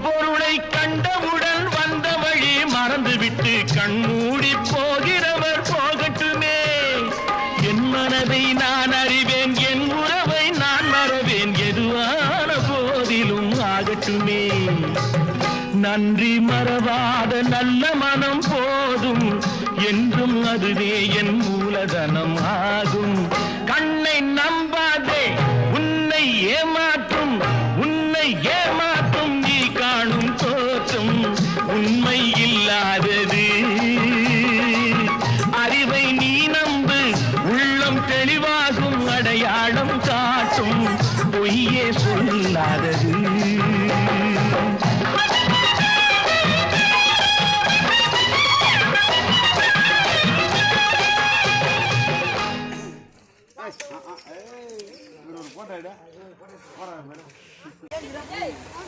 பொருளை கண்டவுடன் வந்த வழி மறந்துவிட்டு கண்மூடி போகிறவர் போகட்டுமே. என் மனதை நான் அறிவேன், என் உறவை நான் மறவேன், எதுவான போதிலும் ஆகட்டுமே. நன்றி மறவாத நல்ல மனம் போதும், என்றும் அதுவே என் மூலதனம் ஆகும். கண்ணை நம்பாதே, உன்னை ஏமாற்றும், உன்னை ஏமாற்றும் நீ காணும் தோற்றம் உண்மை இல்லாதது. அறிவை நீ நம்பு, உள்ளம் தெளிவாகும், அடையாளம் காட்டும் பொய்யே சொல்லாதது. போட்டோ